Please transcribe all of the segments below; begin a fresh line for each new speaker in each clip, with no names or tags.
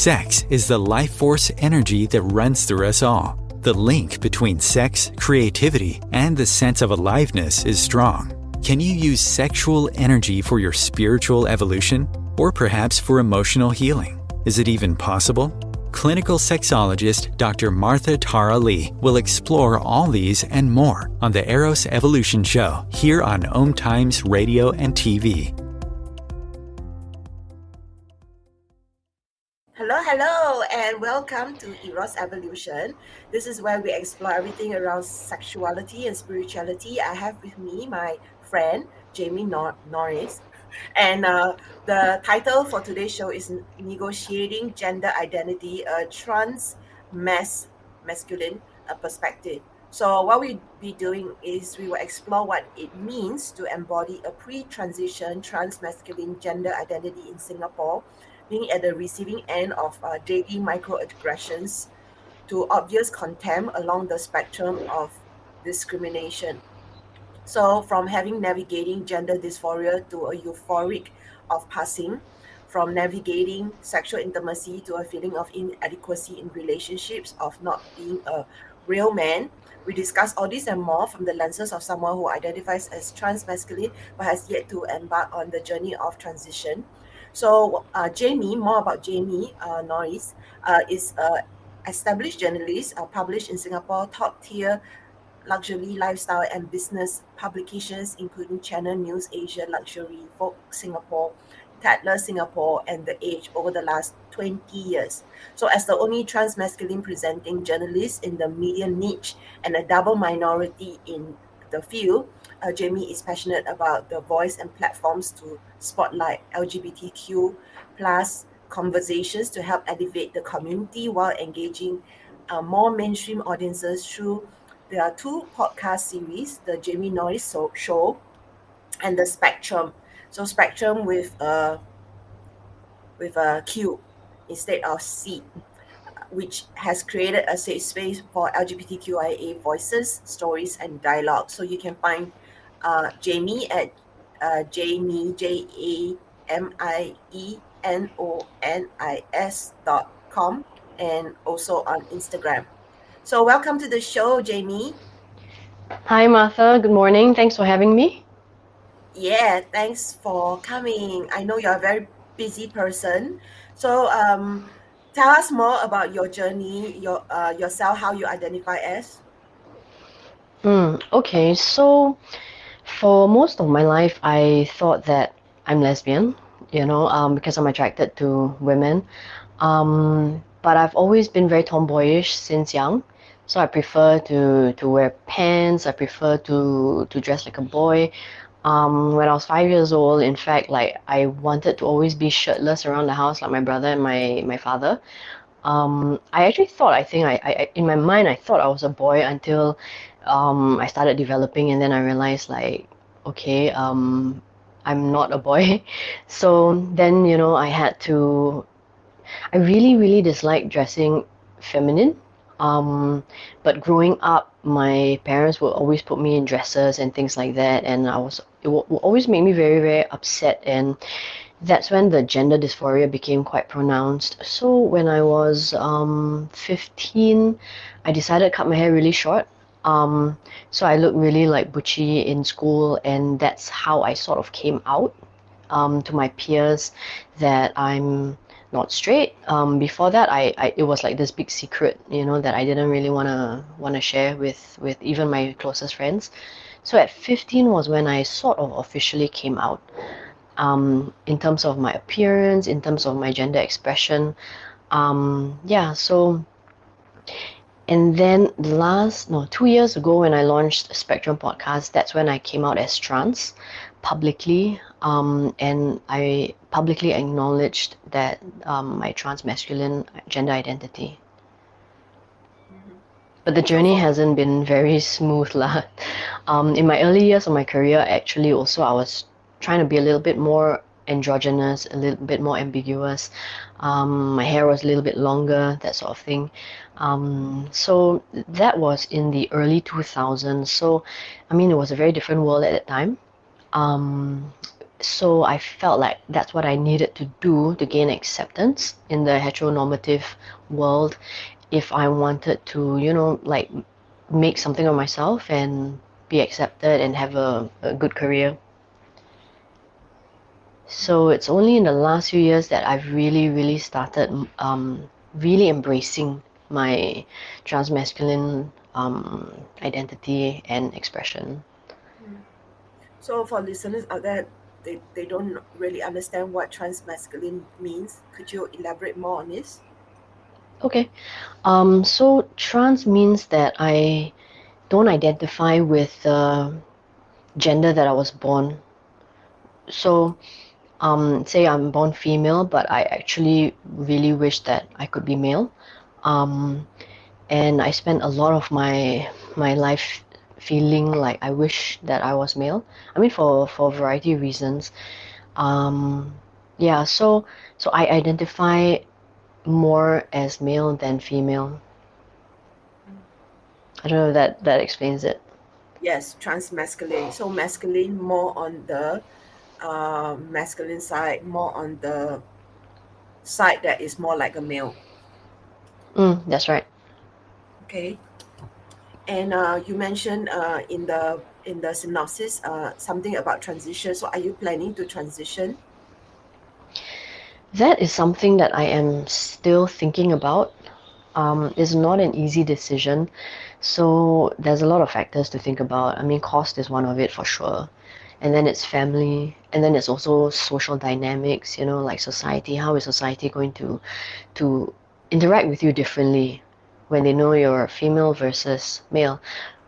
Sex is the life force energy that runs through us all. The link between sex, creativity, and the sense of aliveness is strong. Can you use sexual energy for your spiritual evolution? Or perhaps for emotional healing? Is it even possible? Clinical sexologist Dr. Martha Tara Lee will explore all these and more on the Eros Evolution Show here on Om Times Radio and TV.
Hello, and welcome to Eros Evolution. This is where we explore everything around sexuality and spirituality. I have with me my friend, Jamie Nonis. And the title for today's show is Negotiating Gender Identity, a Transmasculine Perspective. So what we'll be doing is we will explore what it means to embody a pre-transition transmasculine gender identity in Singapore, being at the receiving end of daily microaggressions to obvious contempt along the spectrum of discrimination. So from navigating gender dysphoria to a euphoric of passing, from navigating sexual intimacy to a feeling of inadequacy in relationships, of not being a real man. We discuss all this and more from the lenses of someone who identifies as transmasculine but has yet to embark on the journey of transition. So Jamie, more about Jamie Nonis, is an established journalist, published in Singapore top-tier luxury, lifestyle and business publications, including Channel NewsAsia Luxury, Vogue Singapore, Tatler Singapore, and The Age over the last 20 years. So as the only transmasculine presenting journalist in the media niche and a double minority in the field, Jamie is passionate about the voice and platforms to spotlight LGBTQ plus conversations to help elevate the community while engaging more mainstream audiences through their two podcast series, the Jamie Nonis Show and the Spectrum. So Spectrum with a Q instead of C, which has created a safe space for LGBTQIA voices, stories, and dialogue. So you can find Jamie at Jamie JAMIENONIS.com and also on Instagram. So welcome to the show, Jamie.
Hi, Martha. Good morning. Thanks for having me.
Yeah, thanks for coming. I know you're a very busy person. So tell us more about your journey, yourself, how you identify as.
Okay, so for most of my life, I thought that I'm lesbian, because I'm attracted to women. But I've always been very tomboyish since young. So I prefer to wear pants. I prefer to dress like a boy. When I was 5 years old, in fact, like I wanted to always be shirtless around the house, like my brother and my father. I actually thought, I in my mind, I thought I was a boy until I started developing, and then I realized, like, okay, I'm not a boy. So then, I really, really dislike dressing feminine. But growing up, my parents would always put me in dresses and things like that, and it would always make me very, very upset, and that's when the gender dysphoria became quite pronounced. So when I was 15, I decided to cut my hair really short. So I looked really like butchy in school, and that's how I sort of came out to my peers that I'm not straight. Before that, it was like this big secret, that I didn't really wanna share with even my closest friends. So at 15 was when I sort of officially came out. In terms of my appearance, in terms of my gender expression, so. And then 2 years ago when I launched Spectrum podcast, that's when I came out as trans publicly, and I publicly acknowledged that my transmasculine gender identity. But the journey hasn't been very smooth lah. In my early years of my career, actually also I was trying to be a little bit more androgynous, a little bit more ambiguous. My hair was a little bit longer, that sort of thing. So that was in the early 2000s. So, I mean, it was a very different world at that time. So I felt like that's what I needed to do to gain acceptance in the heteronormative world if I wanted to, like make something of myself and be accepted and have a good career. So it's only in the last few years that I've really, really started really embracing my transmasculine identity and expression.
So for listeners out there, they don't really understand what transmasculine means. Could you elaborate more on this?
Okay. So trans means that I don't identify with the gender that I was born. So, say I'm born female, but I actually really wish that I could be male. Um, and I spent a lot of my life feeling like I wish that I was male. I mean, for a variety of reasons. Um, yeah, so I identify more as male than female. I don't know if that explains it.
Yes, transmasculine. So masculine more on the masculine side, more on the side that is more like a male.
That's right.
Okay. And you mentioned in the synopsis something about transition. So are you planning to transition?
That is something that I am still thinking about. It's not an easy decision. So there's a lot of factors to think about. I mean, cost is one of it for sure. And then it's family. And then it's also social dynamics, like society. How is society going to interact with you differently when they know you're female versus male?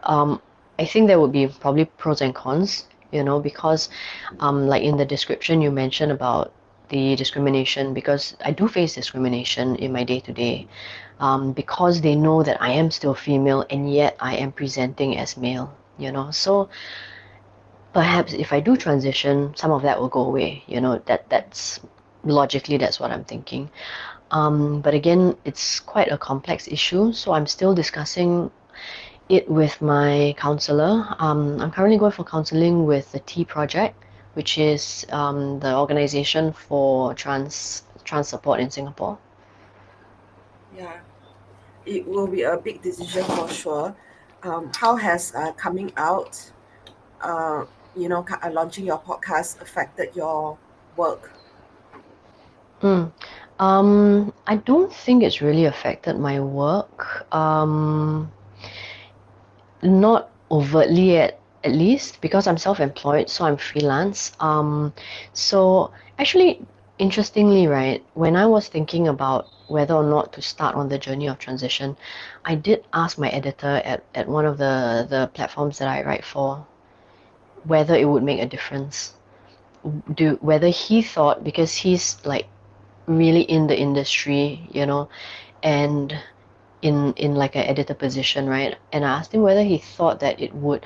Um, I think there would be probably pros and cons, because like in the description you mentioned about the discrimination, because I do face discrimination in my day to day, because they know that I am still female and yet I am presenting as male, So perhaps if I do transition, some of that will go away, that's logically that's what I'm thinking. But again, it's quite a complex issue, so I'm still discussing it with my counselor. I'm currently going for counseling with the T Project, which is the organization for trans support in Singapore.
Yeah, it will be a big decision for sure. How has coming out, uh, launching your podcast affected your work?
Mm. I don't think it's really affected my work. Not overtly at least because I'm self-employed, so I'm freelance. So actually, interestingly, right, when I was thinking about whether or not to start on the journey of transition, I did ask my editor at one of the platforms that I write for whether it would make a difference. Whether he thought, because he's like really in the industry, and in like an editor position, right? And I asked him whether he thought that it would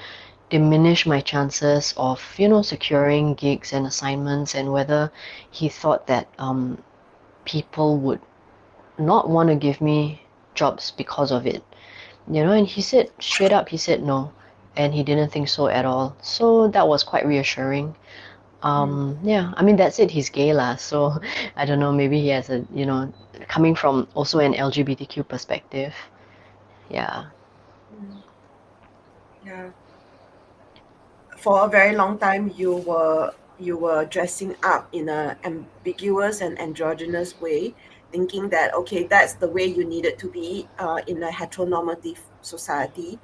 diminish my chances of securing gigs and assignments, and whether he thought that people would not want to give me jobs because of it. And he said straight up, he said no, and he didn't think so at all. So that was quite reassuring. Yeah, I mean that's it. He's gay lah, so I don't know. Maybe he has a coming from also an LGBTQ perspective. Yeah.
Yeah. For a very long time, you were dressing up in a ambiguous and androgynous way, thinking that okay, that's the way you needed to be in a heteronormative society.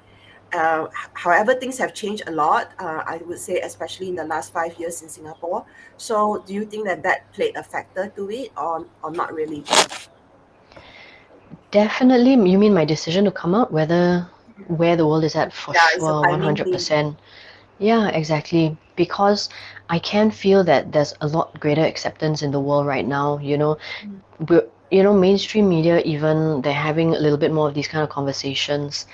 However, things have changed a lot. I would say, especially in the last 5 years in Singapore. So, do you think that that played a factor to it, or not really?
Definitely, you mean my decision to come out, where the world is at for
Yeah, it's a
sure,
timing thing.
100%. Yeah, exactly. Because I can feel that there's a lot greater acceptance in the world right now. Mainstream media, even they're having a little bit more of these kind of conversations,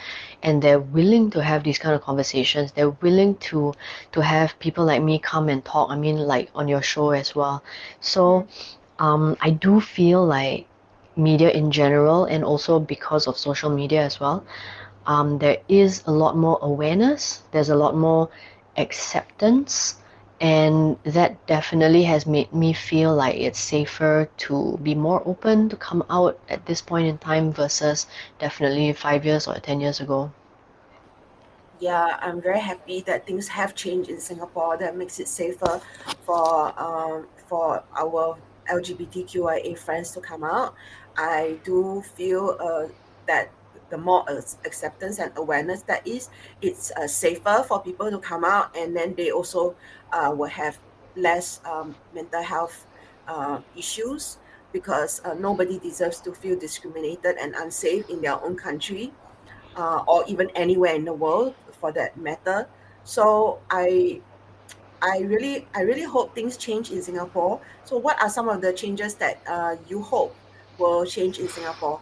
and they're willing to have these kind of conversations. They're willing to have people like me come and talk. I mean, like on your show as well. So I do feel like media in general, and also because of social media as well, there is a lot more awareness. There's a lot more acceptance, And that definitely has made me feel like it's safer to be more open to come out at this point in time versus definitely 5 years or 10 years ago.
Yeah, I'm very happy that things have changed in Singapore that makes it safer for our LGBTQIA friends to come out. I do feel that the more acceptance and awareness that is, it's safer for people to come out, and then they also will have less mental health issues, because nobody deserves to feel discriminated and unsafe in their own country, or even anywhere in the world for that matter. So I really hope things change in Singapore. So what are some of the changes that you hope will change in Singapore?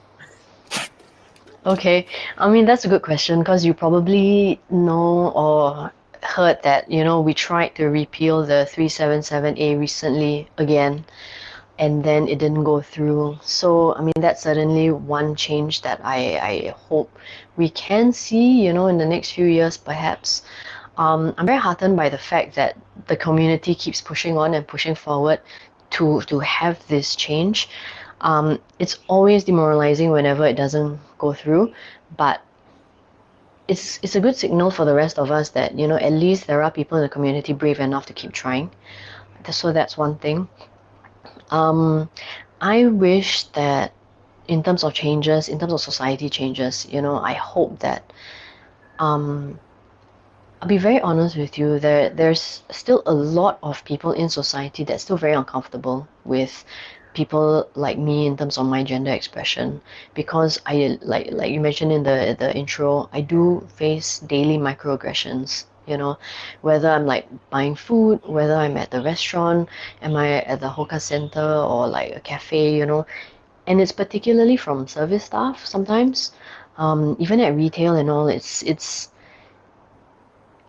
Okay, I mean, that's a good question because you probably know or heard that, we tried to repeal the 377A recently again, and then it didn't go through. So, I mean, that's certainly one change that I hope we can see, in the next few years, perhaps. I'm very heartened by the fact that the community keeps pushing on and pushing forward to have this change. It's always demoralizing whenever it doesn't go through, but it's a good signal for the rest of us that at least there are people in the community brave enough to keep trying. So that's one thing. I wish that in terms of changes, in terms of society changes, I hope that um, I'll be very honest with you. There's still a lot of people in society that's still very uncomfortable with people like me in terms of my gender expression, because I like you mentioned in the intro, I do face daily microaggressions. Whether I'm like buying food, whether I'm at the restaurant, am I at the hawker center or like a cafe, and it's particularly from service staff sometimes. Even at retail and all, it's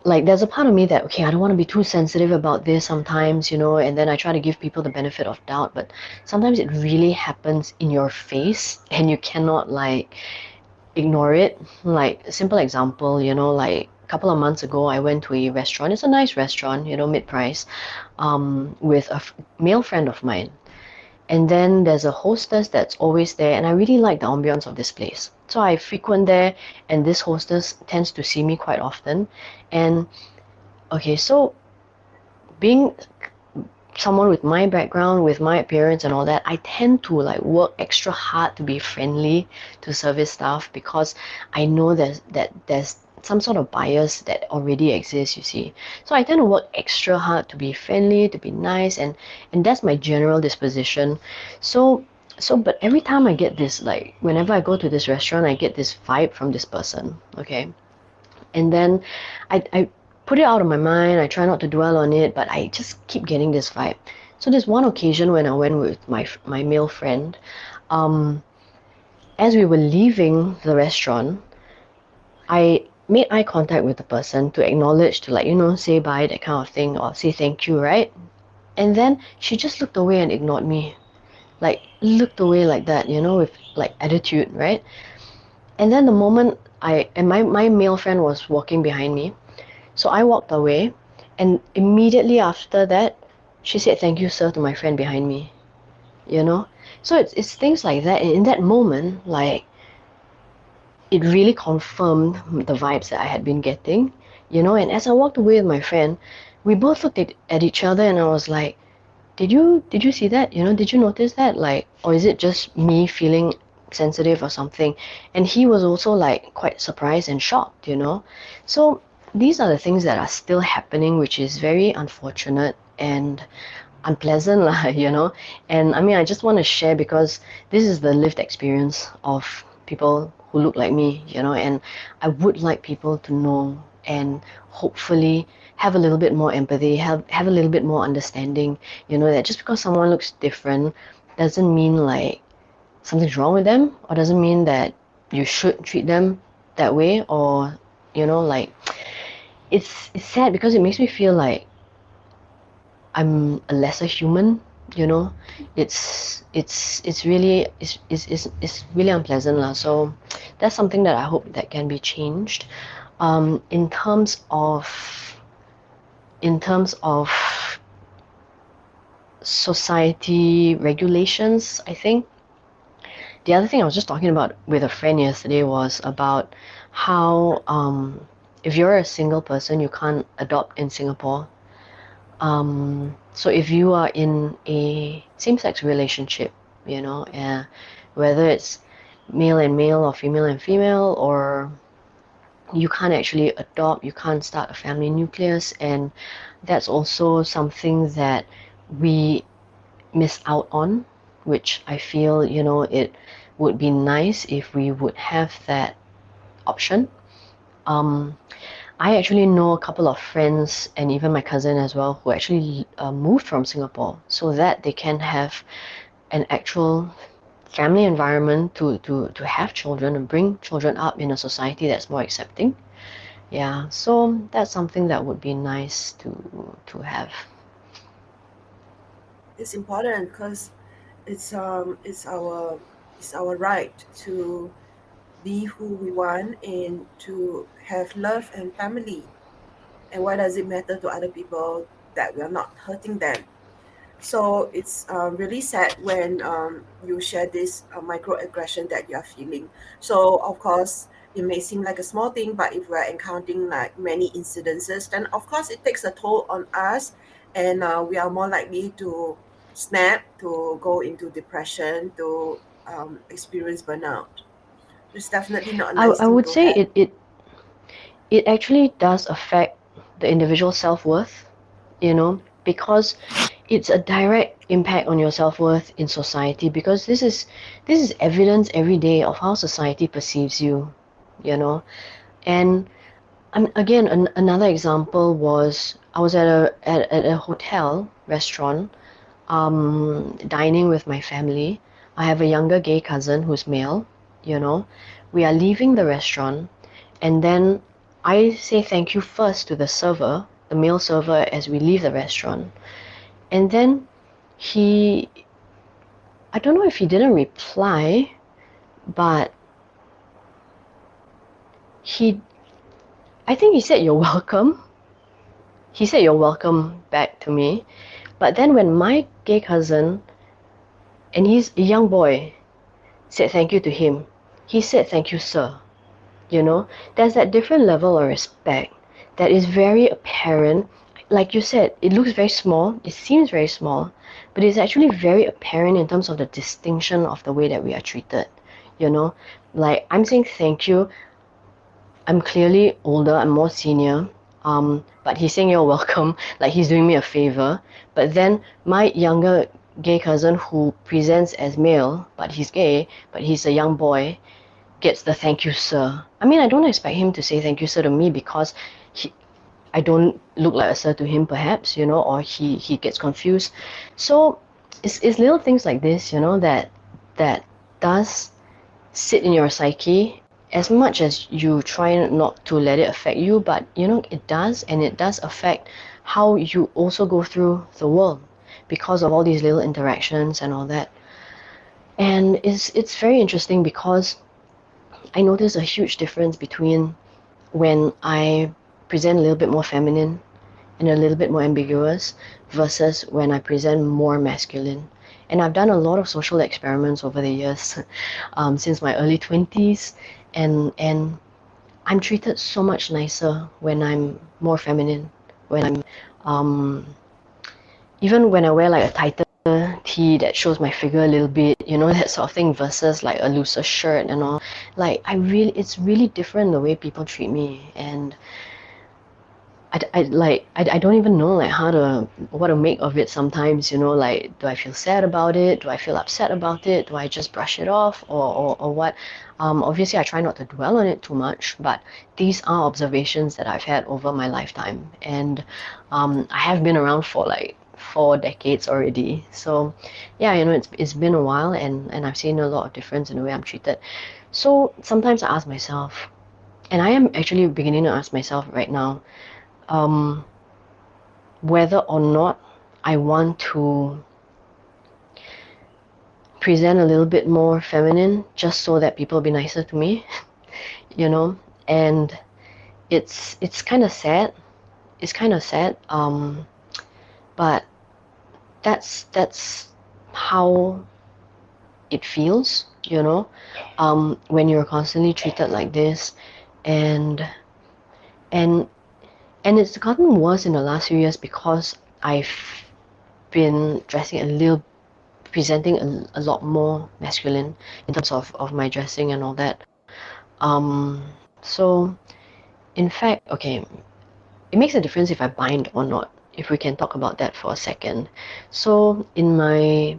like there's a part of me that, okay, I don't want to be too sensitive about this sometimes, and then I try to give people the benefit of doubt, but sometimes it really happens in your face and you cannot like ignore it. Like a simple example, like a couple of months ago I went to a restaurant. It's a nice restaurant, mid-price, with a male friend of mine. And then there's a hostess that's always there, and I really like the ambiance of this place. So I frequent there, and this hostess tends to see me quite often. And okay, so being someone with my background, with my appearance and all that, I tend to like work extra hard to be friendly to service staff because I know there's some sort of bias that already exists, you see. So I tend to work extra hard to be friendly, to be nice, and that's my general disposition. So but every time I get this, like whenever I go to this restaurant, I get this vibe from this person, okay? And then I put it out of my mind. I try not to dwell on it, but I just keep getting this vibe. So there's one occasion when I went with my male friend. Um, as we were leaving the restaurant, I made eye contact with the person to acknowledge, to like say bye, that kind of thing, or say thank you, right? And then she just looked away and ignored me, like looked away like that, with like attitude, right? And then the moment my male friend was walking behind me. So I walked away, and immediately after that, she said, "Thank you, sir," to my friend behind me. You know, so it's things like that. And in that moment, like it really confirmed the vibes that I had been getting. And as I walked away with my friend, we both looked at each other, and I was like, "Did you see that? Did you notice that? Like, or is it just me feeling sensitive or something?" And he was also like quite surprised and shocked. So these are the things that are still happening, which is very unfortunate and unpleasant lah, and I mean, I just want to share because this is the lived experience of people who look like me, and I would like people to know and hopefully have a little bit more empathy, have a little bit more understanding, that just because someone looks different doesn't mean like something's wrong with them, or doesn't mean that you should treat them that way, or like it's sad because it makes me feel like I'm a lesser human. It's really it's really unpleasant lah. So that's something that I hope that can be changed. In terms of society regulations, I think. The other thing I was just talking about with a friend yesterday was about how if you're a single person, you can't adopt in Singapore. So if you are in a same-sex relationship, whether it's male and male or female and female, or you can't actually adopt, you can't start a family nucleus, and that's also something that we miss out on, which I feel, it would be nice if we would have that option. I actually know a couple of friends and even my cousin as well who actually moved from Singapore so that they can have an actual family environment to have children and bring children up in a society that's more accepting. Yeah, so that's something that would be nice to have.
It's important because it's our right to be who we want and to have love and family. And why does it matter to other people that we are not hurting them? So it's really sad when you share this microaggression that you are feeling. So of course, it may seem like a small thing, but if we're encountering like many incidences, then of course it takes a toll on us, and we are more likely to snap, to go into depression, to experience burnout. It's definitely not a
I,
nice
I
thing
would
to
say
have.
it actually does affect the individual self-worth, because it's a direct impact on your self-worth in society, because this is evidence every day of how society perceives you, you know. And again, another example was I was at a hotel restaurant, dining with my family. I have a younger gay cousin who's male, you know. We are leaving the restaurant, and then I say thank you first to the server, the male server, as we leave the restaurant. And then he, I don't know if he didn't reply, but he, I think he said, "You're welcome." He said, "You're welcome" back to me. But then when my gay cousin, and he's a young boy, said thank you to him, he said, "Thank you, sir." There's that different level of respect that is very apparent. Like you said, it looks very small, it seems very small, but it's actually very apparent in terms of the distinction of the way that we are treated. Like I'm saying thank you, I'm clearly older, I'm more senior, but he's saying you're welcome, like he's doing me a favor. But then my younger gay cousin, who presents as male but he's gay, but he's a young boy, gets the thank you, sir. I mean, I don't expect him to say thank you, sir, to me, because I don't look like a sir to him, perhaps, or he gets confused. So it's little things like this, that does sit in your psyche, as much as you try not to let it affect you, but it does, and it does affect how you also go through the world because of all these little interactions and all that. And it's very interesting because I notice a huge difference between when I present a little bit more feminine and a little bit more ambiguous versus when I present more masculine. And I've done a lot of social experiments over the years, since my early 20s, and I'm treated so much nicer when I'm more feminine, when I'm even when I wear like a tighter tee that shows my figure a little bit, that sort of thing, versus like a looser shirt and all. Like it's really different the way people treat me, and I don't even know like what to make of it sometimes. Like, do I feel sad about it? Do I feel upset about it? Do I just brush it off, or what? Obviously, I try not to dwell on it too much, but these are observations that I've had over my lifetime, and I have been around for like 4 decades already. So yeah, it's been a while, and I've seen a lot of difference in the way I'm treated. So sometimes I ask myself, and I am actually beginning to ask myself right now, whether or not I want to present a little bit more feminine just so that people will be nicer to me, and it's kind of sad. It's kind of sad, but that's how it feels, when you're constantly treated like this. and and and it's gotten worse in the last few years because I've been presenting a lot more masculine in terms of my dressing and all that. So in fact, okay, it makes a difference if I bind or not, if we can talk about that for a second. So in my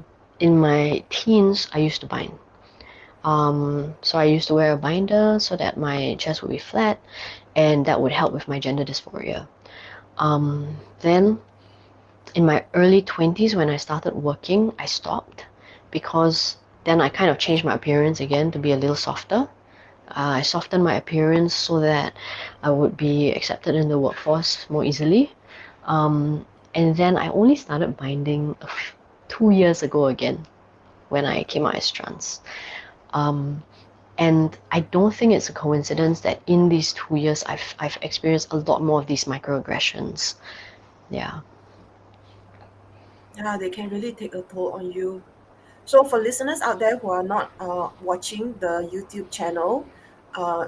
teens, I used to bind. So I used to wear a binder so that my chest would be flat, and that would help with my gender dysphoria. Then in my early 20s, when I started working, I stopped because then I kind of changed my appearance again to be a little softer. I softened my appearance so that I would be accepted in the workforce more easily. And then I only started binding 2 years ago again when I came out as trans. And I don't think it's a coincidence that in these 2 years I've experienced a lot more of these microaggressions. Yeah.
Yeah, they can really take a toll on you. So for listeners out there who are not watching the YouTube channel,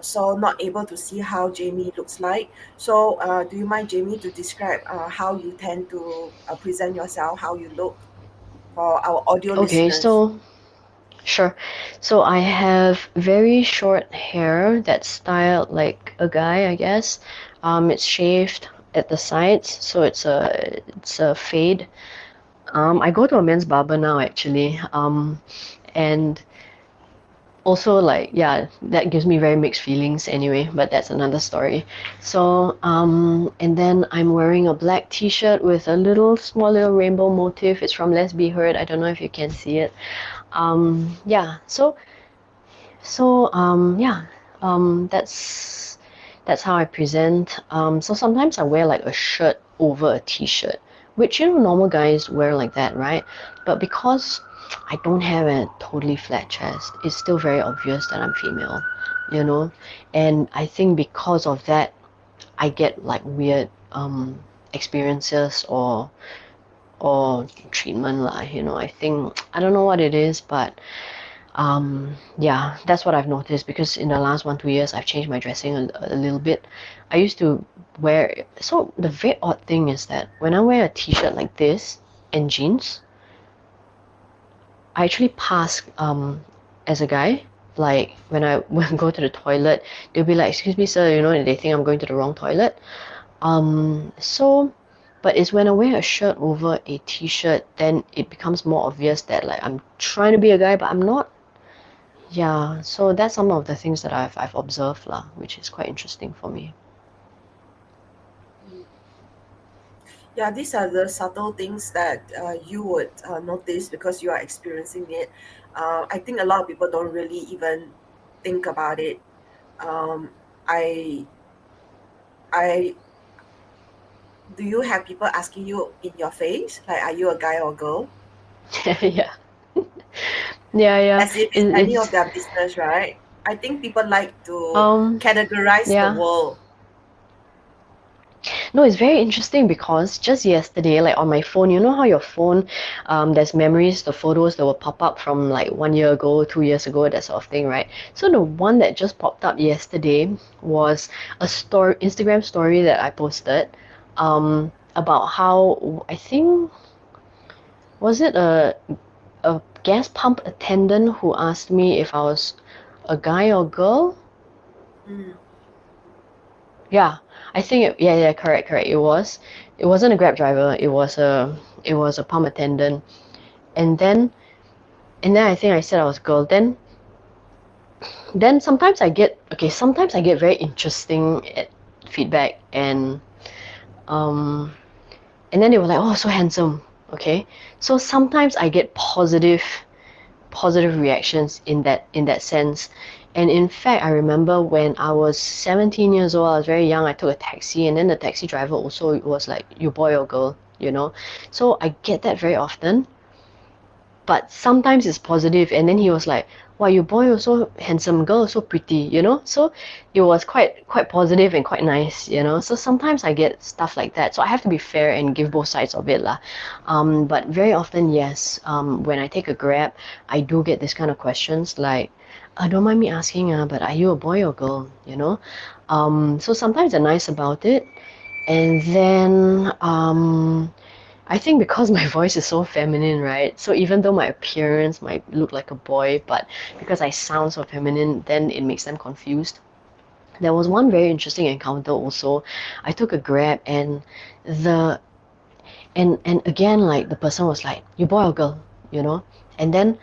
so not able to see how Jamie looks like, so do you mind, Jamie, to describe how you tend to present yourself, how you look for our audio
Okay,
listeners?
so sure. So I have very short hair that's styled like a guy, I guess. It's shaved at the sides, so it's a fade. I go to a men's barber now actually. And also like yeah, that gives me very mixed feelings anyway, but that's another story. So and then I'm wearing a black t-shirt with a small little rainbow motif. It's from Let's Be Heard. I don't know if you can see it. Yeah, yeah, that's how I present. So sometimes I wear like a shirt over a t-shirt, which normal guys wear like that, right? But because I don't have a totally flat chest, it's still very obvious that I'm female, you know. And I think because of that, I get like weird experiences or treatment lah. I think I don't know what it is, but yeah, that's what I've noticed because in the last 1-2 years, I've changed my dressing a little bit. I used to wear, so the very odd thing is that when I wear a t-shirt like this and jeans, I actually pass as a guy. Like when I go to the toilet, they'll be like, "Excuse me, sir," they think I'm going to the wrong toilet. So, but it's when I wear a shirt over a t-shirt, then it becomes more obvious that like I'm trying to be a guy, but I'm not. Yeah, so that's some of the things that I've observed lah, which is quite interesting for me.
Yeah, these are the subtle things that you would notice because you are experiencing it. I think a lot of people don't really even think about it. Um, I, I, do you have people asking you in your face, like, are you a guy or girl?
Yeah, yeah.
As if it's any of
It's
their business, right? I think people like to
um
categorize the
yeah.
world.
No, it's very interesting because just yesterday, like on my phone, you know how your phone, there's memories, the photos that will pop up from like 1 year ago, 2 years ago, that sort of thing, right? So the one that just popped up yesterday was a Instagram story that I posted, about how I think was it a gas pump attendant who asked me if I was a guy or girl.
Mm.
Yeah, I think yeah, correct. It wasn't a Grab driver. It was a pump attendant. And then I think I said I was a girl. Then sometimes I get very interesting feedback, um and then they were like, "Oh, so handsome." Okay, so sometimes I get positive reactions in that sense. And in fact, I remember when I was 17 years old, I was very young, I took a taxi, and then the taxi driver also was like, "You boy or girl?" So I get that very often. but sometimes it's positive. And then he was like, wow, your boy was so handsome, girl so pretty, so it was quite positive and quite nice, so sometimes I get stuff like that, so I have to be fair and give both sides of it lah. But very often, yes, when I take a Grab, I do get this kind of questions like, don't mind me asking, but are you a boy or girl, so sometimes they're nice about it. And then I think because my voice is so feminine, right? So even though my appearance might look like a boy, but because I sound so feminine, then it makes them confused. There was one very interesting encounter also. I took a Grab the and again, like, the person was like, "You boy or girl?" And then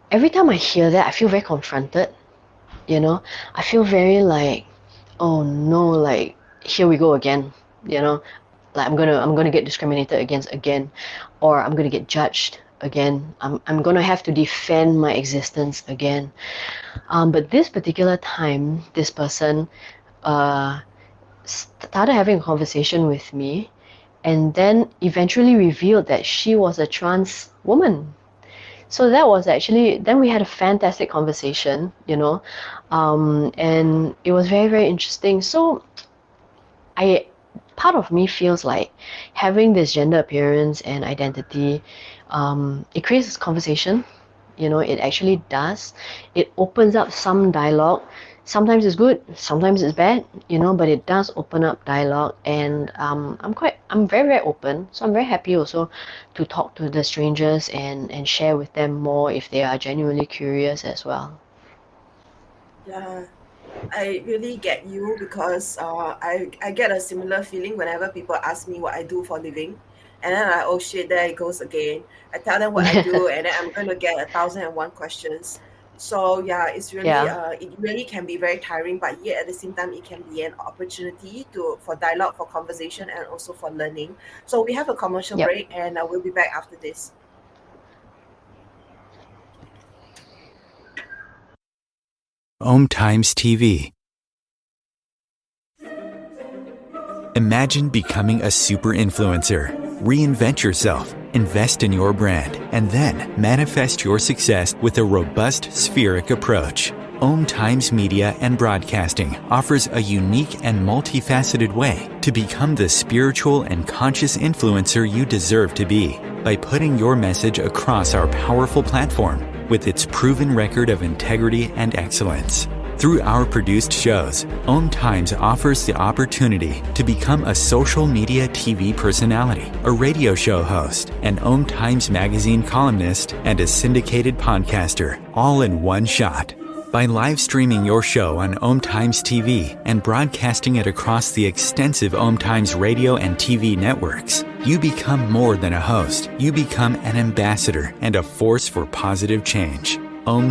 every time I hear that, I feel very confronted. I feel very like, oh no, like, here we go again. Like, I'm gonna get discriminated against again, or I'm gonna get judged again. I'm gonna have to defend my existence again. But this particular time, this person started having a conversation with me, and then eventually revealed that she was a trans woman. So that was actually, then we had a fantastic conversation, and it was very, very interesting. So I part of me feels like having this gender appearance and identity, it creates this conversation. It actually does. It opens up some dialogue. Sometimes it's good, sometimes it's bad, but it does open up dialogue, and I'm very, very open. So I'm very happy also to talk to the strangers and share with them more if they are genuinely curious as well.
Yeah, I really get you because I get a similar feeling whenever people ask me what I do for a living. And then oh shit, there it goes again. I tell them what I do, and then I'm going to get 1,001 questions. So yeah,
Yeah.
it really can be very tiring, but yet at the same time, it can be an opportunity for dialogue, for conversation, and also for learning. So we have a commercial
Yep.
break, and we'll be back after this.
Times TV. Imagine becoming a super influencer. Reinvent yourself, invest in your brand, and then manifest your success with a robust spheric approach. Times Media and Broadcasting offers a unique and multifaceted way to become the spiritual and conscious influencer you deserve to be by putting your message across our powerful platform with its proven record of integrity and excellence. Through our produced shows, Times offers the opportunity to become a social media TV personality, a radio show host, an Times magazine columnist, and a syndicated podcaster, all in one shot. By live streaming your show on Times TV and broadcasting it across the extensive Times radio and TV networks, you become more than a host. You become an ambassador and a force for positive change.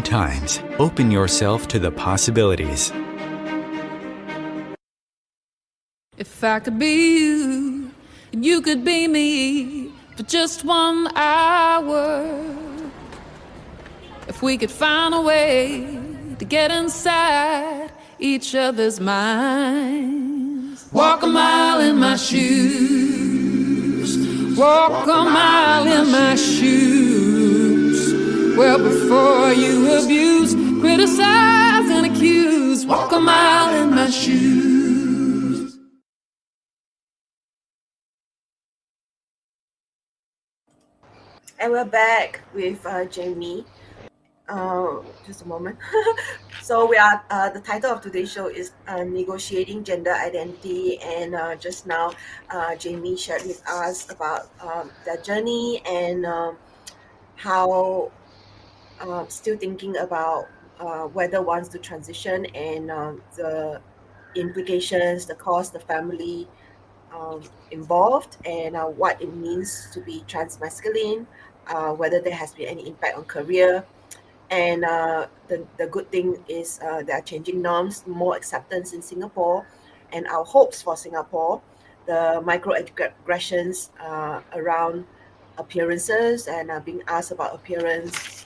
Times. Open yourself to the possibilities.
If I could be you, and you could be me for just 1 hour. If we could find a way to get inside each other's minds. Walk a mile in my shoes. Walk a mile in my shoes. Well, before you abuse, criticize, and accuse, walk a mile in my shoes.
And we're back with Jamie. Just a moment. So we are. The title of today's show is "Negotiating Gender Identity," and just now, Jamie shared with us about their journey and how still thinking about whether wants to transition and the implications, the cost, the family involved, and what it means to be transmasculine, whether there has been any impact on career. And the good thing is there are changing norms, more acceptance in Singapore, and our hopes for Singapore, the microaggressions around appearances and being asked about appearance.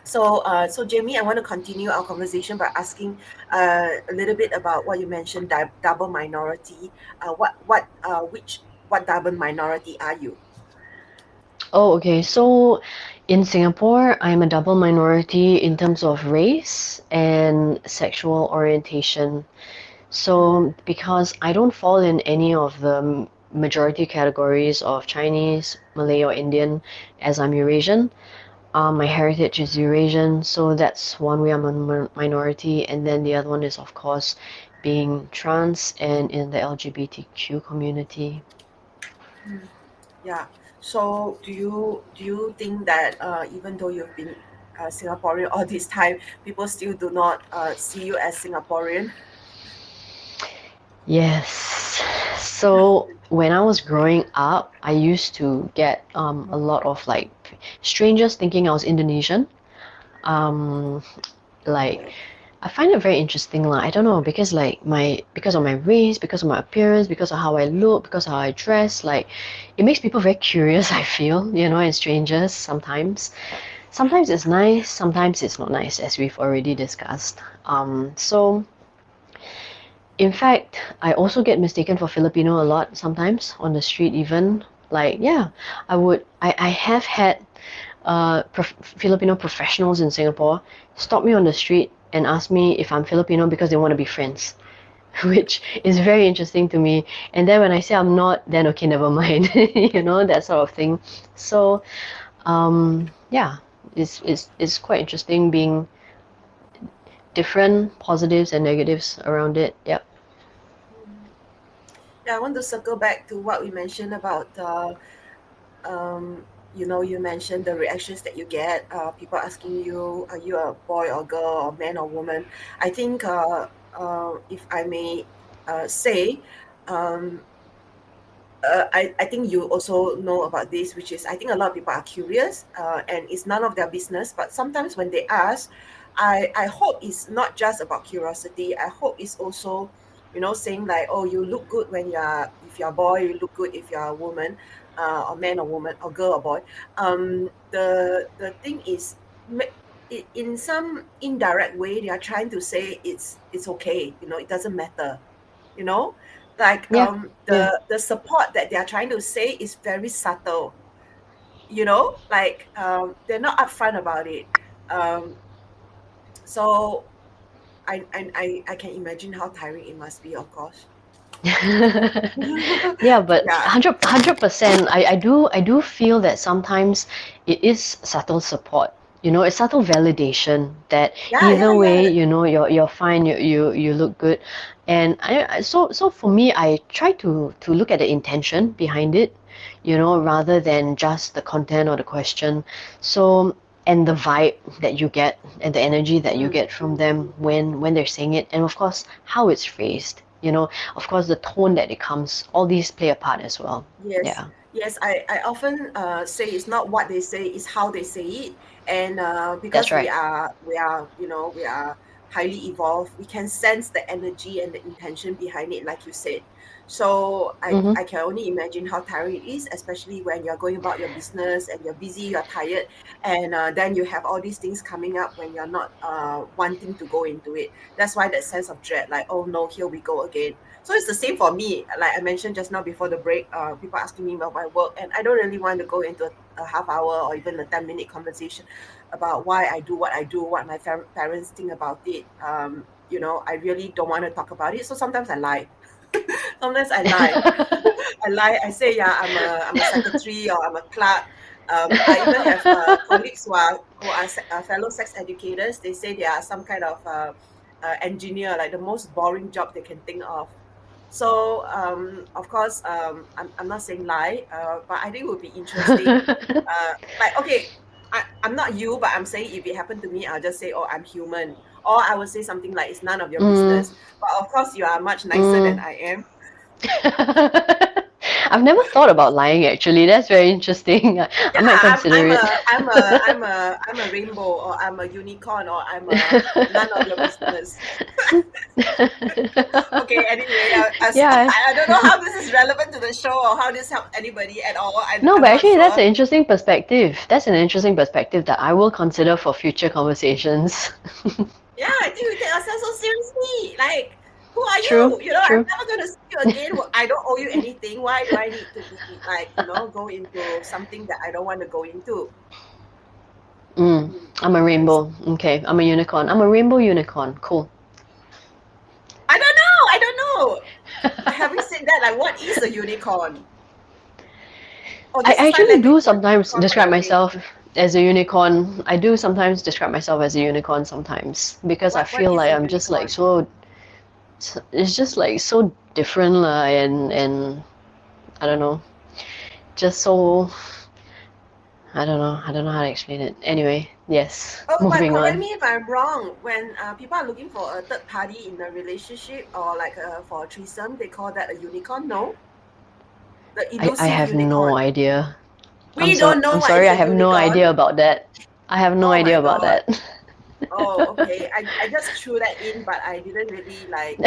So Jamie, I want to continue our conversation by asking a little bit about what you mentioned, double minority. What double minority are you?
Oh, okay. So in Singapore, I'm a double minority in terms of race and sexual orientation. So because I don't fall in any of the majority categories of Chinese, Malay, or Indian, as I'm Eurasian. My heritage is Eurasian, so that's one way I'm a minority. And then the other one is, of course, being trans and in the LGBTQ community.
Yeah. So do you think that even though you've been Singaporean all this time, people still do not see you as Singaporean?
Yes. So when I was growing up, I used to get a lot of like strangers thinking I was Indonesian. Um, like I find it very interesting, like I don't know, because like because of my race, because of my appearance, because of how I look, because of how I dress, like it makes people very curious, I feel, and strangers sometimes. Sometimes it's nice, sometimes it's not nice, as we've already discussed. So in fact, I also get mistaken for Filipino a lot sometimes on the street even. Like, yeah, I have had Filipino professionals in Singapore stop me on the street and ask me if I'm Filipino because they want to be friends, which is very interesting to me. And then when I say I'm not, then okay, never mind, that sort of thing. So, yeah, it's quite interesting being different positives and negatives around it. Yep.
Yeah, I want to circle back to what we mentioned about you mentioned the reactions that you get, people asking you, are you a boy or girl or man or woman? I think, if I may say, um, I think you also know about this, which is I think a lot of people are curious, and it's none of their business. But sometimes when they ask, I hope it's not just about curiosity. I hope it's also, saying like, oh, you look good if you're a boy, you look good if you're a woman, or man or woman, or girl or boy. The thing is, in some indirect way, they are trying to say it's okay. It doesn't matter. You know, like
Yeah. Yeah.
the support that they are trying to say is very subtle. Like they're not upfront about it. Um, so I can imagine how tiring it must be, of course.
Yeah, but
Yeah,
100%, I do feel that sometimes it is subtle support. It's subtle validation that
yeah, yeah,
either way,
yeah.
you're fine, you look good. And so for me, I try to look at the intention behind it, rather than just the content or the question. So and the vibe that you get and the energy that you get from them when they're saying it, and of course how it's phrased. Of course, the tone that it comes, all these play a part as well.
Yes,
Yeah,
yes. I often say it's not what they say, it's how they say it. And
that's
because we
right.
are we are we are highly evolved, we can sense the energy and the intention behind it, like you said. So
Mm-hmm.
I can only imagine how tiring it is, especially when you're going about your business and you're busy, you're tired, and then you have all these things coming up when you're not wanting to go into it. That's why that sense of dread, like, oh no, here we go again. So it's the same for me. Like I mentioned just now before the break, people asking me about my work, and I don't really want to go into a half hour or even a 10-minute conversation about why I do what I do, what my parents think about it. I really don't want to talk about it. So sometimes I lie. Sometimes I lie. I lie. I say, yeah, I'm a secretary or I'm a clerk. I even have colleagues who are fellow sex educators. They say they are some kind of engineer, like the most boring job they can think of. So, of course, I'm not saying lie, but I think it would be interesting. Like, okay, I'm not you, but I'm saying if it happened to me, I'll just say, oh, I'm human. Or I would say something like, it's none of your
mm,
business. But of course, you are much nicer than
mm.
I am.
I've never thought about lying actually. That's very interesting. I
Yeah,
might
I'm
consider
I'm
it.
a I'm a I'm a I'm a rainbow, or I'm a unicorn, or I'm a none of your business. Okay, anyway,
Yeah.
I don't know how this is relevant to the show or how this helped anybody at all.
No,
I'm
but
not
actually, that's
sure.
an interesting perspective. That's an interesting perspective that I will consider for future conversations.
Yeah, I think we take ourselves so seriously. Like, who who are
True,
you? You know, I'm
true.
never going to see you again. I don't owe you anything. Why do I need to be like, go into something that I don't want to go into?
I'm a rainbow. Okay, I'm a unicorn. I'm a rainbow unicorn. Cool.
I don't know. I don't know. Having said that, like, what is a unicorn? Oh,
I
this is sign
actually
language
do
for
sometimes
unicorn for
describe
your brain.
myself as a unicorn. I do sometimes describe myself as a unicorn sometimes because I
What
feel
is
like
a
I'm just like
unicorn?
so. It's just like so different lah, and I don't know, just so I don't know. I don't know how to explain it. Anyway, yes.
Oh, but
Moving
correct
on.
me if I'm wrong. When people are looking for a third party in a relationship or like for a threesome, they call that a unicorn. No, the
I
elusive
have no
unicorn.
idea.
We don't know
I'm
what is
sorry. I
a
have no
unicorn.
idea about that. I have no
Oh
idea
my
about
god.
that.
Oh, okay. I just threw that in, but I didn't really like,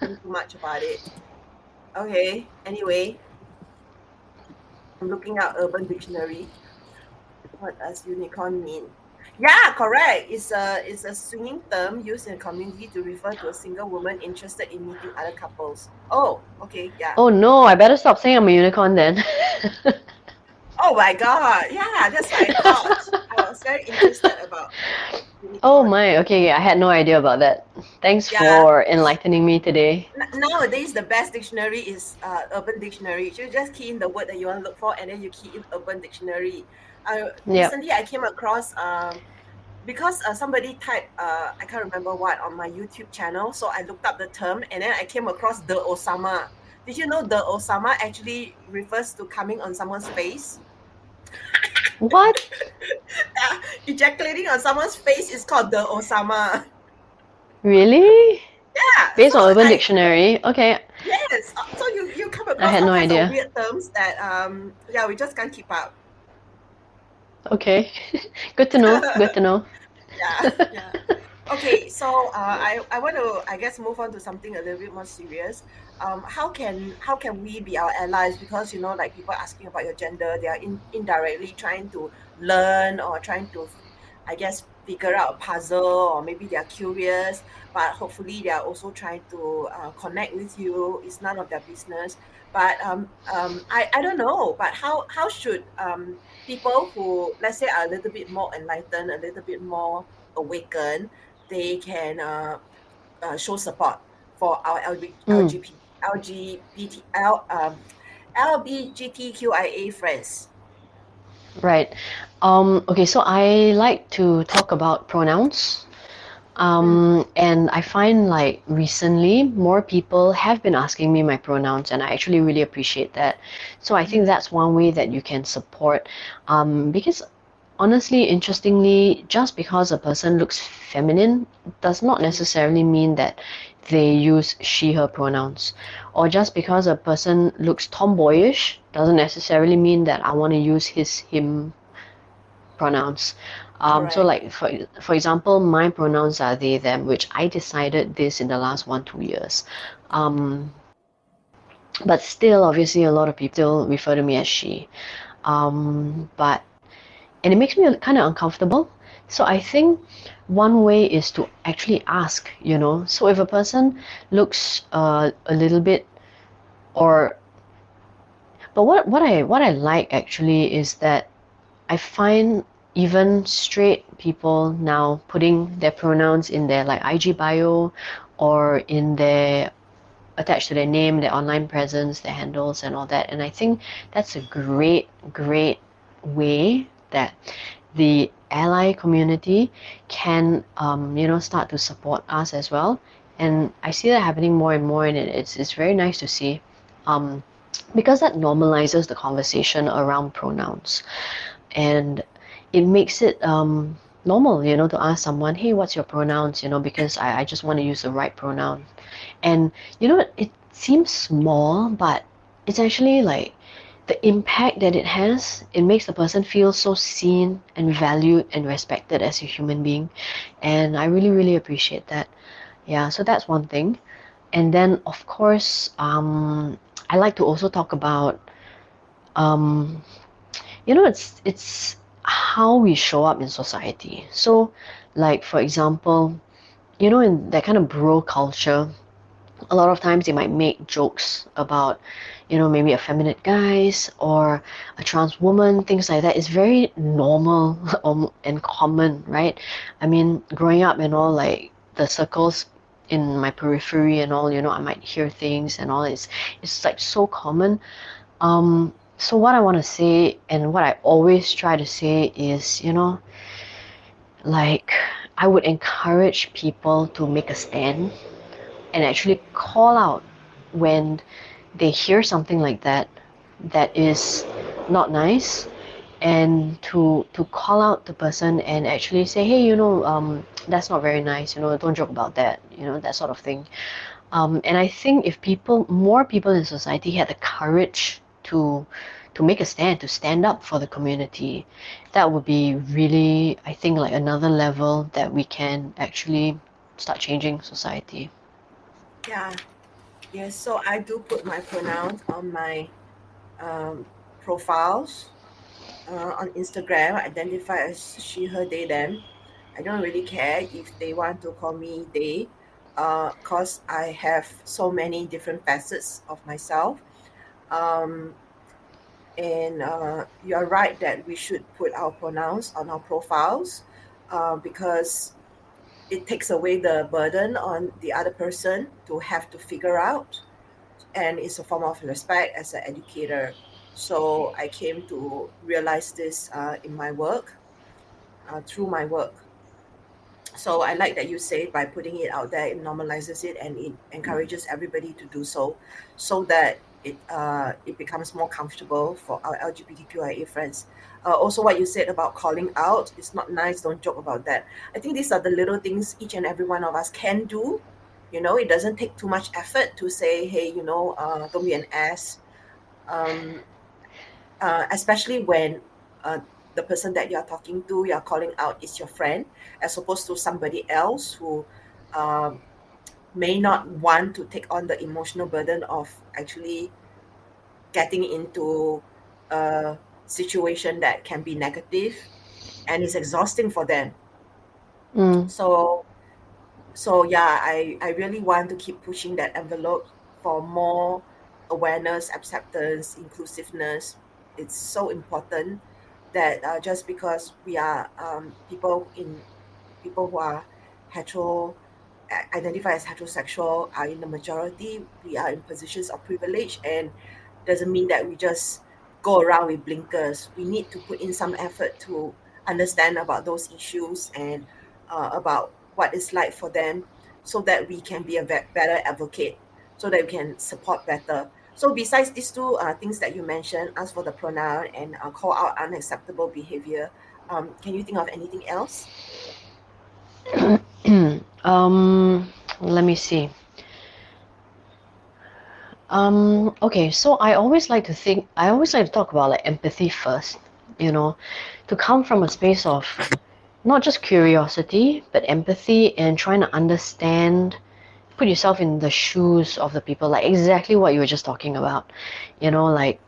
think too much about it. Okay. Anyway, I'm looking at Urban Dictionary. What does unicorn mean? Yeah, correct. It's a swinging term used in a community to refer to a single woman interested in meeting other couples. Oh, okay, yeah.
Oh no! I better stop saying I'm a unicorn then.
Oh my god. Yeah, that's what I thought. I was very interested about
Oh
unicorn.
my. Okay, I had no idea about that. Thanks
Yeah.
for enlightening me today.
Nowadays, the best dictionary is Urban Dictionary. You just key in the word that you want to look for, and then you key in Urban Dictionary.
Yep.
Recently, I came across because somebody typed I can't remember what on my YouTube channel, so I looked up the term, and then I came across the Osama. Did you know the Osama actually refers to coming on someone's face?
What?
Ejaculating on someone's face is called the Osama.
Really?
Yeah, so
Based on Urban
I
Dictionary? Okay,
yes, so you come
I
across
had
all
no
kinds of
idea.
weird terms that yeah, we just can't keep up.
Okay. Good to know. Good to know.
Yeah, yeah. Okay, so I want to, I guess, move on to something a little bit more serious. How can we be our allies? Because like people asking about your gender, they are indirectly trying to learn or trying to, I guess, figure out a puzzle, or maybe they are curious, but hopefully they are also trying to connect with you. It's none of their business. But I don't know. But how should people who, let's say, are a little bit more enlightened, a little bit more awakened, they can show support for our
Mm,
LGBTQIA friends.
right. Okay, so I like to talk about pronouns.
Mm,
And I find like recently more people have been asking me my pronouns, and I actually really appreciate that. So I think
mm,
that's one way that you can support. Because honestly, interestingly, just because a person looks feminine does not
mm,
necessarily mean that they use she, her pronouns. Or just because a person looks tomboyish doesn't necessarily mean that I want to use his, him pronouns. So
correct.
like for example, my pronouns are they, them, which I decided this in the last 1-2 years. Um, but still, obviously, a lot of people still refer to me as she. But and it makes me kind of uncomfortable. So I think one way is to actually ask, So if a person looks a little bit, or but what I like actually is that I find even straight people now putting their pronouns in their like IG bio, or in their attached to their name, their online presence, their handles and all that. And I think that's a great, great way that the ally community can start to support us as well. And I see that happening more and more, and it's very nice to see, because that normalizes the conversation around pronouns, and it makes it normal, to ask someone, hey, what's your pronouns, because I just want to use the right pronoun. And it seems small, but it's actually like the impact that it has. It makes the person feel so seen and valued and respected as a human being, and I really, really appreciate that. Yeah, so that's one thing. And then of course, I like to also talk about, um, it's how we show up in society. So like for example, in that kind of bro culture, a lot of times they might make jokes about, maybe effeminate guys or a trans woman, things like that. It's very normal and common, right? I mean, growing up and all, like the circles in my periphery and all, I might hear things and all. It's like so common. So what I want to say and what I always try to say is, like I would encourage people to make a stand and actually call out when they hear something like that is not nice, and to call out the person and actually say, hey, that's not very nice, don't joke about that, that sort of thing. And I think if more people in society had the courage to make a stand, to stand up for the community, that would be really, I think, like another level that we can actually start changing society.
Yeah. Yes. So I do put my pronouns on my profiles on Instagram. I identify as she, her, they, them. I don't really care if they want to call me they, because I have so many different facets of myself. Um, and you are right that we should put our pronouns on our profiles, because it takes away the burden on the other person to have to figure out, and it's a form of respect as an educator. So I came to realize this in my work, through my work. So I like that you say by putting it out there, it normalizes it and it encourages everybody to do so, so that it becomes more comfortable for our LGBTQIA friends. Also, what you said about calling out, it's not nice. Don't joke about that. I think these are the little things each and every one of us can do. It doesn't take too much effort to say, hey, don't be an ass. Um, Especially when the person that you're talking to, you're calling out, is your friend, as opposed to somebody else who um, may not want to take on the emotional burden of actually getting into a situation that can be negative and is exhausting for them.
Mm.
So so yeah, I really want to keep pushing that envelope for more awareness, acceptance, inclusiveness. It's so important that just because we are people who are hetero, identify as heterosexual, are in the majority, we are in positions of privilege, and doesn't mean that we just go around with blinkers. We need to put in some effort to understand about those issues and about what it's like for them, so that we can be a better advocate, so that we can support better. So besides these two things that you mentioned, ask for the pronoun and call out unacceptable behavior, can you think of anything else?
Let me see. Okay, so I always like to talk about like empathy first, to come from a space of not just curiosity, but empathy and trying to understand, put yourself in the shoes of the people, like exactly what you were just talking about, like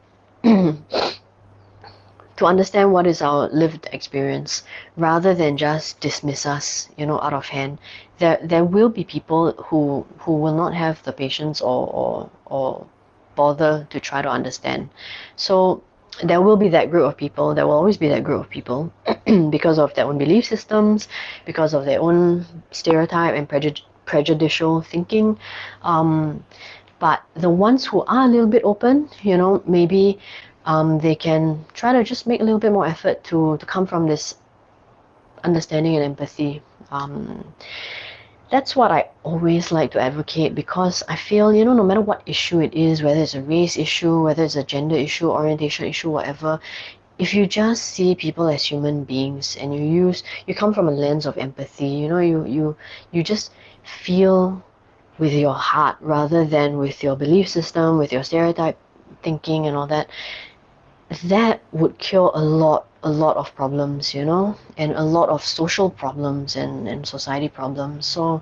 to understand what is our lived experience rather than just dismiss us, out of hand. There will be people who will not have the patience or bother to try to understand. So there will be that group of people. There will always be that group of people because of their own belief systems, because of their own stereotype and prejudicial thinking. But the ones who are a little bit open, maybe they can try to just make a little bit more effort to come from this understanding and empathy. That's what I always like to advocate, because I feel, no matter what issue it is, whether it's a race issue, whether it's a gender issue, orientation issue, whatever, if you just see people as human beings and you come from a lens of empathy, you just feel with your heart rather than with your belief system, with your stereotype thinking and all that, that would cure a lot of problems, and a lot of social problems and society problems. So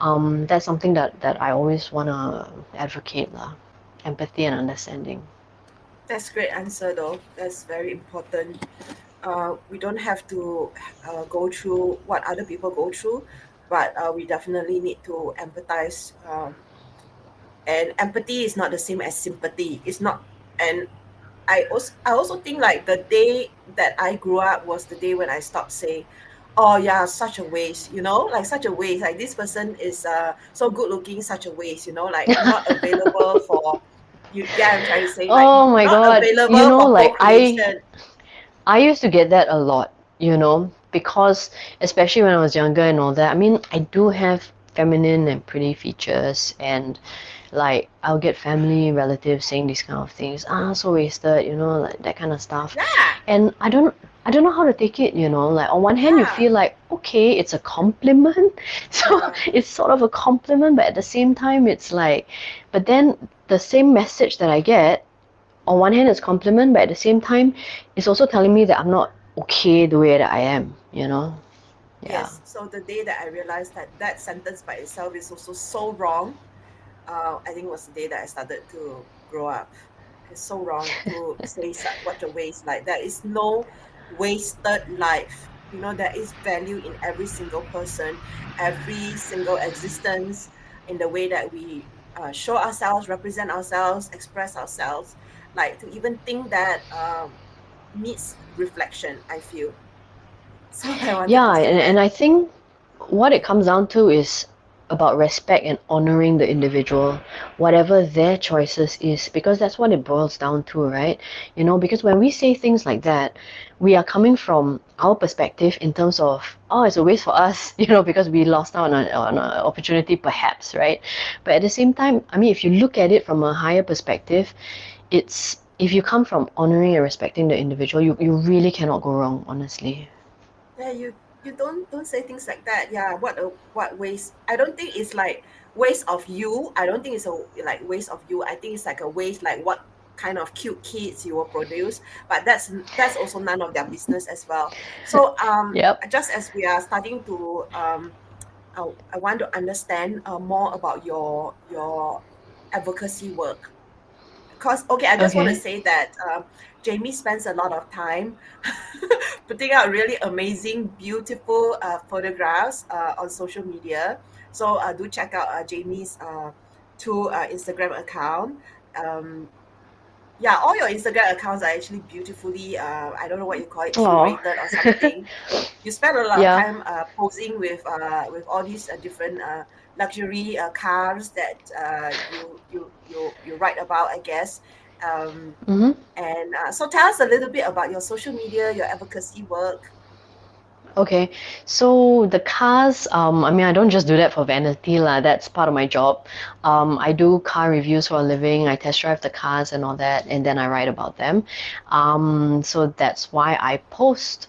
that's something that I always want to advocate lah. Empathy and understanding.
That's great answer though. That's very important. We don't have to go through what other people go through, but we definitely need to empathize and empathy is not the same as sympathy. It's not. And I also think like the day that I grew up was the day when I stopped saying, oh yeah, such a waste, like such a waste, like this person is so good looking, such a waste, like not available for you. Yeah, I'm trying to say like
Oh my
not
God.
available for
Like
procreation.
I used to get that a lot, because especially when I was younger and all that. I mean, I do have feminine and pretty features, and like I'll get family relatives saying these kind of things. So wasted, like that kind of stuff.
Yeah,
And I don't know how to take it, like on one hand you
yeah,
feel like, okay, it's a compliment. So
yeah,
it's sort of a compliment, but at the same time it's like, but then the same message that I get, on one hand it's compliment, but at the same time it's also telling me that I'm not okay the way that I am. Yeah.
yes. So the day that I realized that that sentence by itself is also so wrong, I think it was the day that I started to grow up. It's so wrong to say what a waste. Like there is no wasted life. There is value in every single person, every single existence, in the way that we show ourselves, represent ourselves, express ourselves. Like to even think that needs reflection, I feel. So I wanted to
Yeah,
say
and
that.
I think what it comes down to is about respect and honoring the individual, whatever their choices is, because that's what it boils down to, right? Because when we say things like that, we are coming from our perspective in terms of, oh, it's a waste for us, because we lost out on an opportunity, perhaps, right? But at the same time, I mean, if you look at it from a higher perspective, it's if you come from honoring and respecting the individual, you really cannot go wrong, honestly.
Yeah, you don't say things like that. Yeah, what waste? I don't think it's like waste of you. I don't think it's a like waste of you. I think it's like a waste like what kind of cute kids you will produce. But that's also none of their business as well. So
Yep.
just as we are starting to I want to understand more about your advocacy work. Because okay, I just want to
Okay.
say that Jamie spends a lot of time putting out really amazing, beautiful photographs on social media. So do check out Jamie's two Instagram account. Um, yeah, all your Instagram accounts are actually beautifully, I don't know what you call it,
Oh.
curated or something. You spend a lot of
Yeah.
time posing with all these different luxury cars that you write about, I guess. Um,
Mm-hmm.
and so tell us a little bit about your social media, your advocacy work.
Okay, so the cars, I mean, I don't just do that for vanity lah. That's part of my job. I do car reviews for a living. I test drive the cars and all that, and then I write about them. So that's why I post.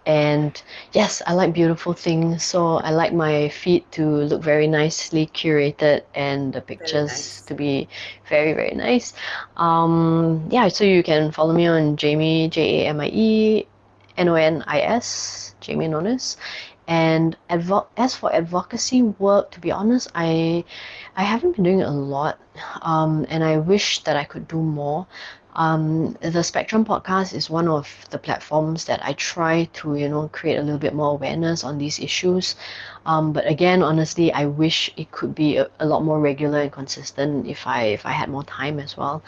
And yes, I like beautiful things. So I like my feed to look very nicely curated and the
Very
pictures
nice.
to be very, very nice. Yeah, so you can follow me on Jamie, JamieNonis, Jamie Nonis. And as for advocacy work, to be honest, I haven't been doing a lot, and I wish that I could do more. The Spectrum podcast is one of the platforms that I try to, create a little bit more awareness on these issues. But again, honestly, I wish it could be a lot more regular and consistent if I had more time as well.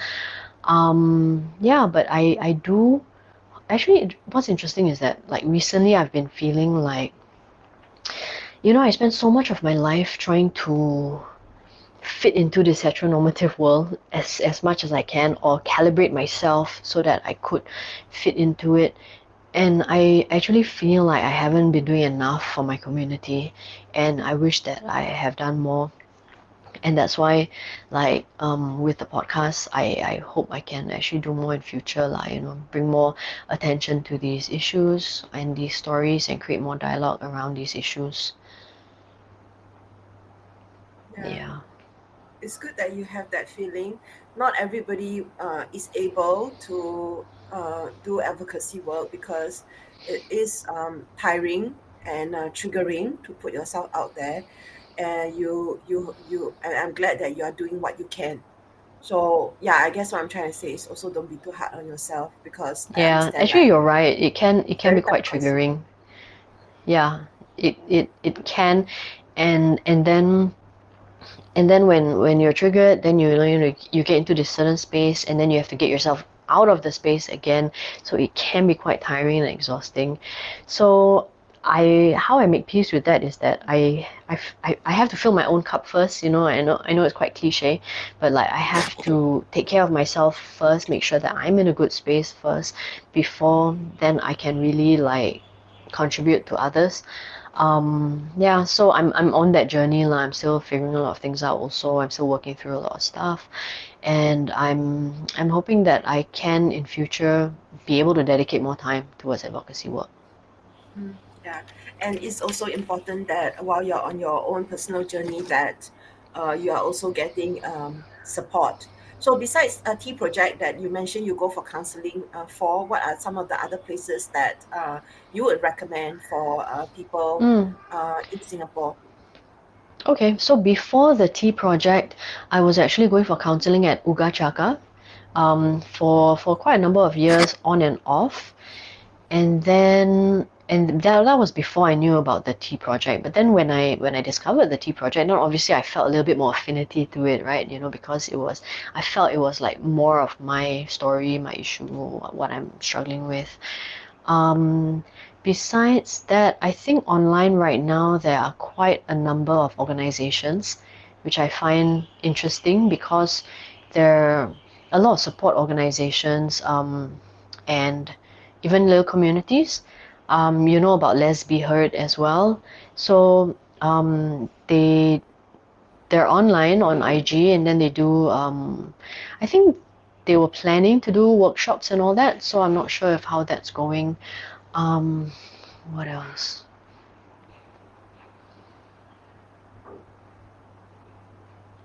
Yeah, but I do actually. What's interesting is that like recently I've been feeling like, I spent so much of my life trying to fit into this heteronormative world as much as I can, or calibrate myself so that I could fit into it. And I actually feel like I haven't been doing enough for my community, and I wish that I have done more. And that's why, like, with the podcast, I hope I can actually do more in future, like, bring more attention to these issues and these stories and create more dialogue around these issues.
Yeah.
Yeah.
It's good that you have that feeling. Not everybody is able to do advocacy work because it is tiring and triggering to put yourself out there. And and I'm glad that you are doing what you can. So yeah, I guess what I'm trying to say is also don't be too hard on yourself because I
Yeah,
understand
actually
that
you're right. It
it's
can
very
be
time
quite
consuming.
triggering. Yeah, it can, and then And then when you're triggered, then you get into this certain space, and then you have to get yourself out of the space again. So it can be quite tiring and exhausting. So how I make peace with that is that I have to fill my own cup first. I know it's quite cliche, but like I have to take care of myself first, make sure that I'm in a good space first, before then I can really like contribute to others. Yeah, so I'm on that journey lah. I'm still figuring a lot of things out also. I'm still working through a lot of stuff, and I'm hoping that I can in future be able to dedicate more time towards advocacy work.
Yeah, and it's also important that while you're on your own personal journey, that you are also getting support. So besides a T project that you mentioned you go for counseling for, what are some of the other places that you would recommend for people in Singapore?
Okay, so before the T project, I was actually going for counseling at Uga Chaka for quite a number of years on and off. And that was before I knew about the T project. But then when I discovered the T project, now obviously I felt a little bit more affinity to it, right? Because I felt it was like more of my story, my issue, what I'm struggling with. Besides that, I think online right now there are quite a number of organizations which I find interesting, because there are a lot of support organizations and even little communities. You know about Let's Be Heard as well. So they're online on IG, and then they do I think they were planning to do workshops and all that, so I'm not sure of how that's going. What else?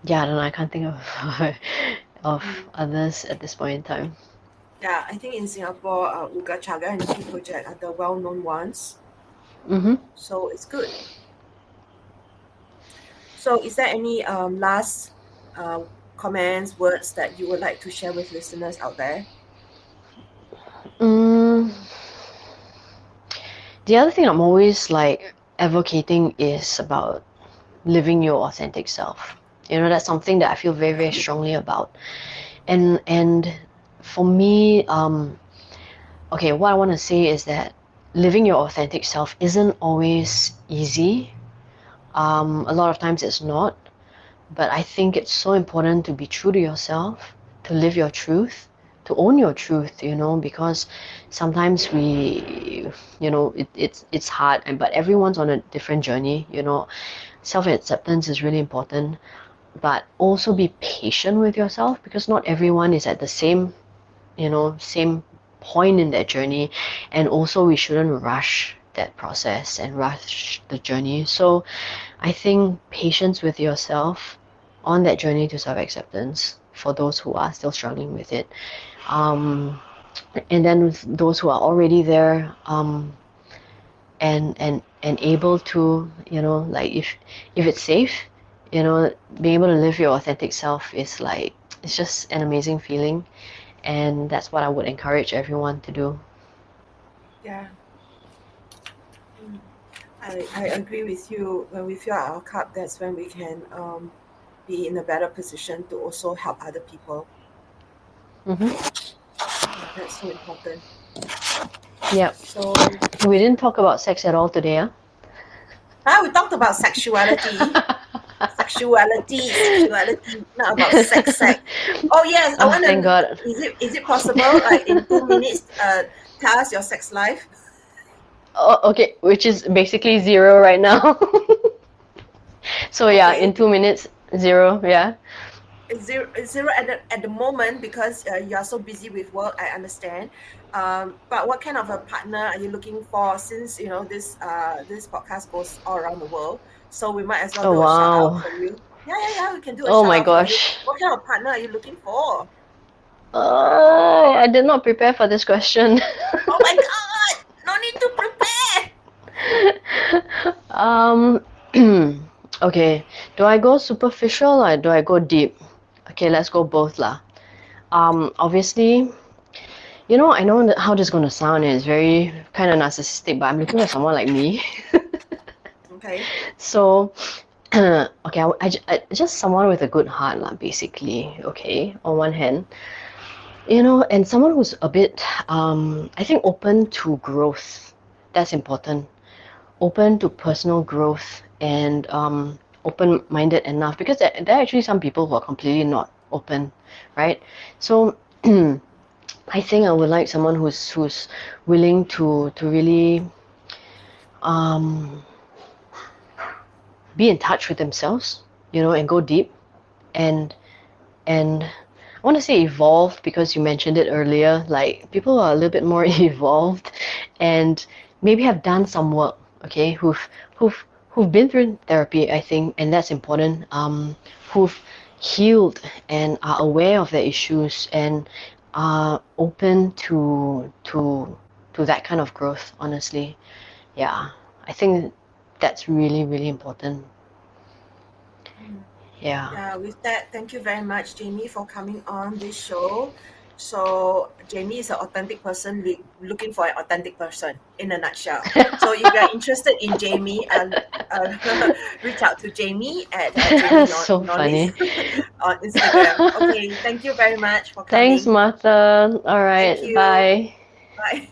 Yeah, I don't know. I can't think of others at this point in time.
Yeah, I think in Singapore, Uga Chaga and T project are the well-known ones.
Mm-hmm.
So it's good. So is there any last comments, words that you would like to share with listeners out there?
The other thing I'm always like advocating is about living your authentic self. That's something that I feel very, very strongly about. And for me, okay, what I want to say is that living your authentic self isn't always easy. A lot of times it's not, but I think it's so important to be true to yourself, to live your truth, to own your truth, because sometimes it's hard, but everyone's on a different journey. Self-acceptance is really important, but also be patient with yourself, because not everyone is at the same point in that journey, and also we shouldn't rush that process and rush the journey. So I think patience with yourself on that journey to self-acceptance for those who are still struggling with it, and then with those who are already there, and able to, like if it's safe, being able to live your authentic self is like, it's just an amazing feeling. And that's what I would encourage everyone to do.
Yeah. I agree with you. When we fill our cup, that's when we can be in a better position to also help other people. That's so important.
Yep.
So
we didn't talk about sex at all today, huh?
we talked about sexuality. Sexuality, not about sex. Oh yes, I want to.
Thank God.
Is it possible, like in 2 minutes, tell us your sex life?
Oh, okay, which is basically 0 right now. So yeah,
Okay.
in 2 minutes, 0. Yeah.
It's zero at the moment, because you are so busy with work. I understand. But what kind of a partner are you looking for? Since this podcast goes all around the world, so we might as well
Oh,
do a shout out
wow.
for you. Yeah. We can do a
Oh
shout
my
out for you.
gosh.
What kind of partner are you looking for?
I did not prepare for this question.
Oh my God! No need to prepare.
Okay, do I go superficial or do I go deep? Okay, let's go both lah. Obviously, I know how this is going to sound, and it's very kind of narcissistic, but I'm looking for someone like me.
Okay.
So okay, just someone with a good heart, lah, basically. Okay, on one hand, and someone who's a bit, I think, open to growth. That's important. Open to personal growth and open-minded enough, because there are actually some people who are completely not open, right? So I think I would like someone who's willing to really be in touch with themselves, and go deep, and I want to say evolve, because you mentioned it earlier. Like, people are a little bit more evolved, and maybe have done some work. Okay, who've been through therapy, I think, and that's important. Who've healed and are aware of their issues and are open to that kind of growth. Honestly, yeah, I think that's really, really important. Yeah.
With that, thank you very much, Jamie, for coming on this show. So Jamie is an authentic person looking for an authentic person, in a nutshell. So if you are interested in Jamie, reach out to Jamie at Jamie
So
Nonis
funny.
on Instagram. Okay, thank you very much for coming.
Thanks, Martha. All right,
Thank you.
bye.
Bye.